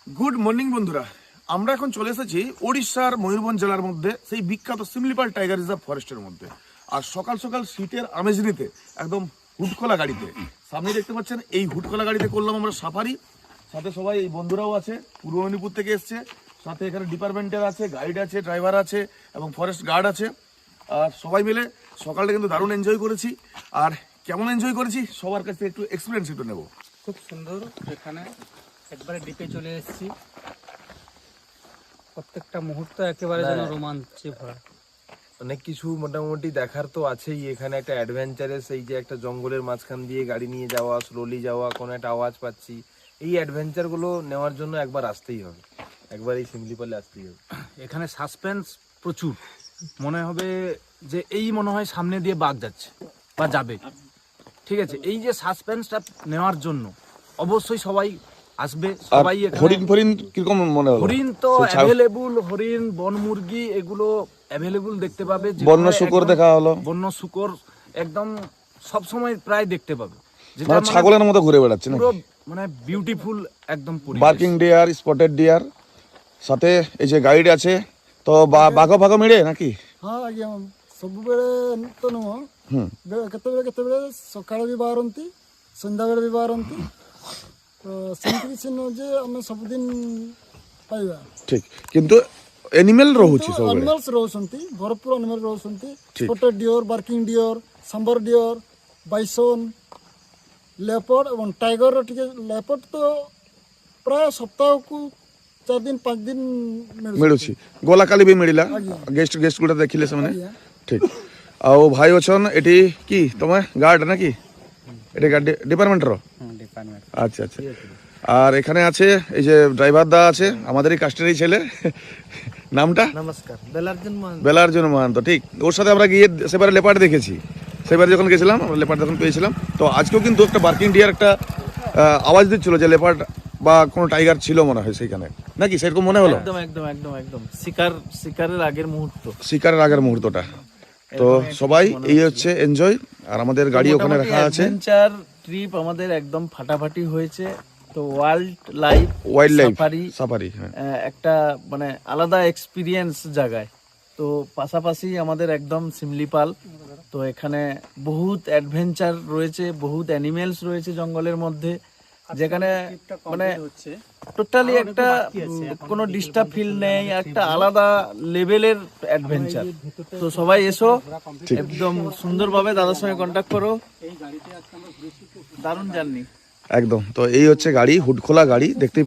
Good morning বন্ধুরা, আমরা এখন চলে এসেছি ওড়িশার ময়ূরভঞ্জ জেলার মধ্যে সেই বিখ্যাত সিমলিপাল টাইগার রিজার্ভ ফরেস্টের মধ্যে। আর সকাল সকাল শীতের আমেজ নিতে একদম হুটখোলা গাড়িতে, সামনে দেখতে পাচ্ছেন এই হুটখোলা গাড়িতে করলাম আমরা সাফারি। সাথে সবাই এই বন্ধুরাও আছে, পূর্ব মেদিনীপুর থেকে এসছে। সাথে এখানে ডিপার্টমেন্টের আছে, গাইড আছে, ড্রাইভার আছে এবং ফরেস্ট গার্ড আছে। আর সবাই মিলে সকালটা কিন্তু দারুণ এনজয় করেছি। আর কেমন এনজয় করেছি সবার কাছ থেকে একটু এক্সপিরিয়েন্স একটু নেবো। খুব সুন্দর, এখানে একবারে ডিপে চলে এসেছি। প্রত্যেকটা মুহূর্ত একেবারে যেন রোমাঞ্চে ভরা। অনেক কিছু মোটামুটি দেখার তো আছেই এখানে। একটা অ্যাডভেঞ্চারাস, এই যে একটা জঙ্গলের মাঝখান দিয়ে গাড়ি নিয়ে যাওয়া, স্লোলি যাওয়া, কোনো একটা আওয়াজ পাচ্ছি, এই অ্যাডভেঞ্চার গুলো নেওয়ার জন্য একবার আসতেই হবে, একবার এই শিমলিপালে আসতেই হবে। এখানে সাসপেন্স প্রচুর, মনে হবে যে এই মনে হয় সামনে দিয়ে বাঘ যাচ্ছে বা যাবে। ঠিক আছে, এই যে সাসপেন্সটা নেওয়ার জন্য অবশ্যই সবাই আসবে। সবাই হরিণ ফরিণ কিরকম মনে হলো? হরিণ তো অ্যাভেলেবল, হরিণ, বন মুরগি এগুলো অ্যাভেলেবল দেখতে পাবে। বন্য শূকর দেখা হলো, বন্য শূকর একদম সব সময় প্রায় দেখতে পাবে, যেটা মানে ছাগলের মতো ঘুরে বেড়াচ্ছে না, পুরো মানে বিউটিফুল একদম পরিবেশ। বার্কিং ডিয়ার, স্পটেড ডিয়ার, সাথে এই যে গাইড আছে। তো বাঘ ফাঘ ମିଳେ নাকি? ହଁ ଆଜ୍ଞା, ସବୁବେଳେ ତ ନୁହଁ, କେତେବେଳେ କେତେବେଳେ ସକାଳେ ବି ବାହାରନ୍ତି, ସନ୍ଧ୍ୟାବେଳେ ବି ବାହାରନ୍ତି। ତ ସେମିତି କିଛି ନୁହଁ ଯେ ଆମେ ସବୁଦିନ ପାଇବା। ଠିକ, କିନ୍ତୁ ଏନିମେଲ ରହୁଛି ସବୁବେଳେ। ଆନିମାଲ୍ସ ରହୁଛନ୍ତି, ଭରପୁର ଆନିମାଲ ରହୁଛନ୍ତି। Spotted deer, barking deer, sambar deer, bison, leopard ଏବଂ ଟାଇଗରର ଟିକେ ଲେପର୍ଡ ତ ପ୍ରାୟ ସପ୍ତାହକୁ 4 ଦିନ 5 ଦିନ ମିଳୁଛି। ଗୋଲାକାଲି ବି ମିଳିଲା, ଗେଷ୍ଟ ଗୁଡ଼ା ଦେଖିଲେ ସେମାନେ। ଠିକ, ଆଉ ଭାଇ ଅଛନ୍ ଏଠି କି ତମେ গার্ড নাকি? এটি গার্ড ডিপার্টমেন্টর? আচ্ছা আচ্ছা। আর এখানে আছে এই যে ড্রাইভার দা আছে, আমাদেরই কাস্টেরই ছেলে। নামটা? নমস্কার, বেলার্জুন মহান্ত। বেলার্জুন মহান্ত, ঠিক। ওর সাথে আমরা গিয়ে সেবারে লেপার্ড দেখেছি, সেবারে যখন গেছিলাম আমরা লেপার্ড যখন পেয়েছিলাম। তো আজকেও কিন্তু একটা বার্কিং ডিয়ার একটা আওয়াজ দিচ্ছিল যে লেপার্ড বা কোনো টাইগার ছিল মনে হয় সেইখানে, নাকি সেরকম মনে হলো? একদম একদম একদম একদম শিকারের আগের মুহূর্ত, শিকারের আগের মুহূর্তটা। তো সবাই এই হচ্ছে এনজয়। আর আমাদের গাড়ি ওখানে রাখা আছে। অ্যাডভেঞ্চার ট্রিপ আমাদের একদম ফাটাফাটি হয়েছে। তো ওয়াইল্ড লাইফ সাফারি একটা মানে আলাদা এক্সপিরিয়েন্স জায়গায়। তো পাশাপাশি আমাদের একদম শিমলিপাল। তো এখানে বহুত অ্যাডভেঞ্চার রয়েছে, বহুত অ্যানিমেলস রয়েছে জঙ্গলের মধ্যে, যেখানে মানে টোটালি একটা কোনো ডিস্টার্ব ফিল নেই, একটা আলাদা লেভেলের অ্যাডভেঞ্চার। তো সবাই এসো, একদম সুন্দরভাবে দাদার সঙ্গে কন্ট্যাক্ট করো, দারুণ জার্নি একদম। তো এই হচ্ছে গাড়ি, হুডখোলা গাড়ি দেখতে।